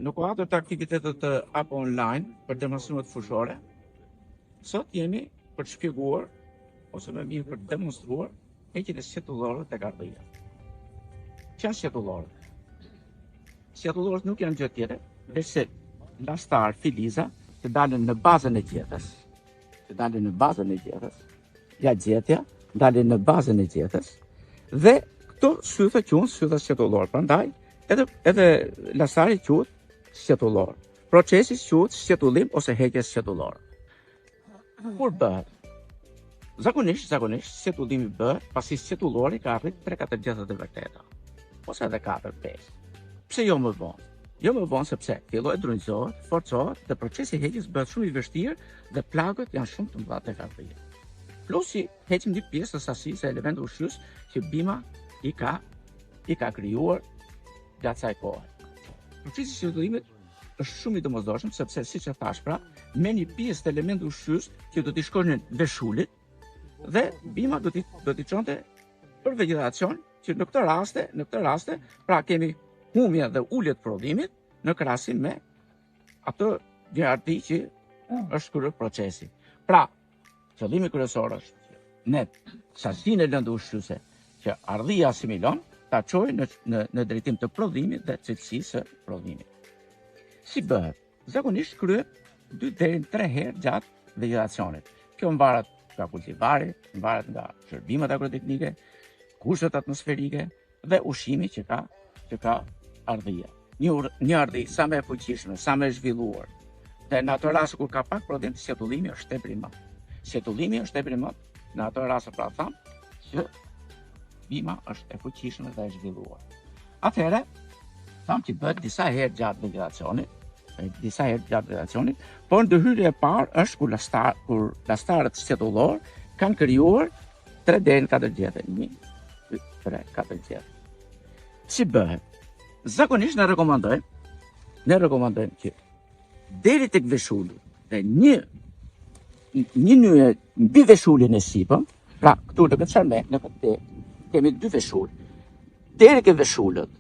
Në kuadër të aktivitetet të apo online për demonstrimet fushore, sot jemi për të shpjeguar, ose më mirë për të demonstruar, heqjen e sqetullorëve tek ardhia. Çfarë sqetullorët? Sqetullorët nuk janë gjë tjetër, veçse lastar filiza që dalën në bazën e gjetës. Ja gjetja dalin në bazën e gjetës dhe këto sythe quhen sythe sqetullor. Prandaj edhe lastari quhet sqetullor. Procesi quhet sqetullim ose heqje sqetullore. Kur bëhet? Zakonisht sqetullimi bëhet pasi sqetullori ka arrit 3-4 gjethet e vërteta, ose edhe 4-5. Pse jo më vonë? Jo më vonë sepse filloi drunjëzohet, forcohet dhe procesi i heqjes bëhet shumë i vështirë dhe plagët janë shumë të mëdha tek ardhia. Plus heqim një pjesë të sasisë e elementë ushqyes që bima i ka krijuar gjatë kësaj kohe. Procesi i sqetullimit është shumë i domosdoshëm sepse siç e thash pra, merr një pjesë të elementit ushqyes që do t'i shkonin veshulit dhe bima do t'i çonte për vegetacion, që në këtë raste pra kemi humje dhe ulje të prodhimit në krahasim me atë gjëarti që është kryer procesi. Pra, qëllimi kryesor është ne sasinë e lëndë ushqyese që ardhia asimilon ta çojë në drejtim të prodhimit dhe cilësisë së prodhimit. Si bëhet? Zakonisht kryhet 2 deri në 3 herë gjatë vegetacionit. Kjo mbaret nga kultivari, mbaret nga shërbimet agroteknike, kushtet atmosferike dhe ushqimi që ka ardhia. Një ardhi sa më e fuqishme, sa më e zhvilluar. Dhe në ato raste kur ka pak prodhim, sqetullimi është tepër i madh. Sqetullimi është tepër i madh në ato raste pra tham që bima është e fuqishme dhe e zhvilluar. Atëherë, tham që bëhet disa herë gjatë vegetacionit, por ndërhyrja e parë është kur lastarët sqetullor kanë krijuar 3 deri në 4 gjete. 1, 2, 3, 4 gjete. Si bëhet? Zakonisht ne rekomandojmë që deri tek veshuli dhe një nyje mbi veshulin e sipëm, pra këtu në këtë çarme, në këtë kemi 2 veshull. Deri ke veshulët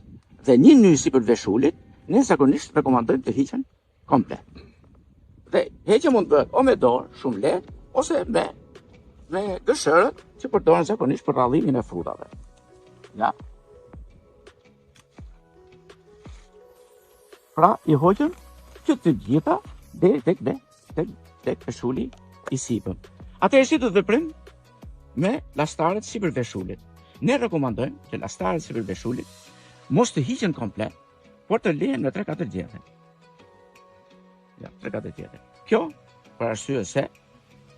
dhe një nyje sipër veshulit, ne zakonisht rekomandojmë të hiqen komplet. Dhe heqja mund bëhet o me dorë, shumë lehtë, ose me gëshërët që përdoren zakonisht për rrallimin e frutave. Ja. Pra i hoqën që të gjitha deri tek veshuli i sipëm. Atëherë si do të veprim me lastarët sipër veshulit? Ne rekomandojmë që lastarët sipër veshulit mos të hiqen komplet, por të lihen në 3-4 gjete. Ja, 3-4 gjete. Kjo për arsye se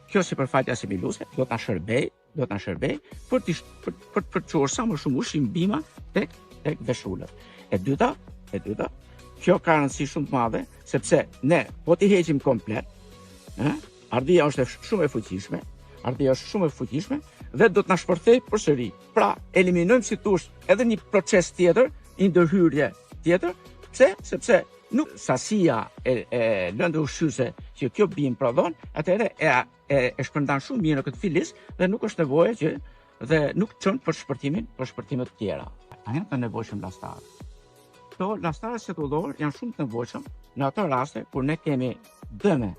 kjo sipërfaqe asimiluese do ta shërbej për të çuar sa më shumë ushqim bima tek veshulët. E dyta, kjo ka rëndësi shumë të madhe, sepse ne po t'i heqim komplet, ardhia është shumë e fuqishme dhe do të na shpërthej përsëri. Pra, eliminojmë si thosh edhe një proces tjetër, një ndërhyrje tjetër, sepse nuk sasia e lëndë ushqyese që kjo bimë prodhon, atëherë e shpërndan shumë mirë në këtë filis dhe nuk është nevojë që dhe nuk çon për shpërtimet tjera. A janë të nevojshëm lastarë? Këto lastarët sqetullor janë shumë të nevojshëm në ato raste kur ne kemi dëme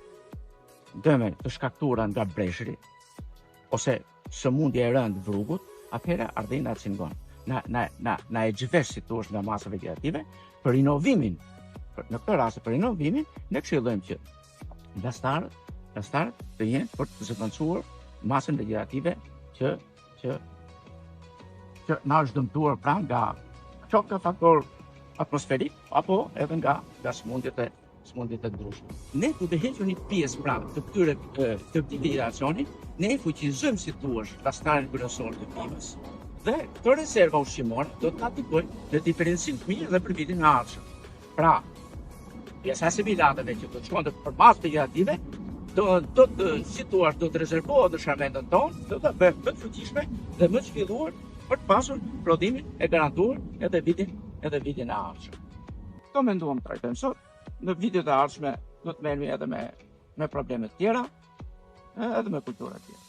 të shkaktuara nga breshri ose sëmundje e rëndë vrugut, atëherë ardhin na cingon. Na e zhvesh si thua nga masa vegetative për rinovimin. Në këtë rast për rinovimin ne këshillojmë që lastarët të jenë për të zëvendësuar masën vegetative që na është dëmtuar pra nga qoftë faktor atmosferik apo edhe nga sëmundjet e ndryshme. Ne duhet të hequr një pjesë pra të këtij vegetacioni, ne fuqizojmë si thua lastarin kryesor të bimës. Dhe këto rezerva ushqimore do të ndikojnë në diferencim të mirë dhe për vitin e ardhshëm. Pra, pjesa e asimilatave që do të shkonte për masë vegetative, do të rezervohet në sharmentën tonë, do të bëhet më të fuqishme dhe më të zhvilluar për të pasur prodhimin e garantuar edhe vitin e ardhshëm. Këto menduam të trajtojmë sot. Në videot e ardhshme do të merremi edhe me probleme të tjera, edhe me kultura të tjera.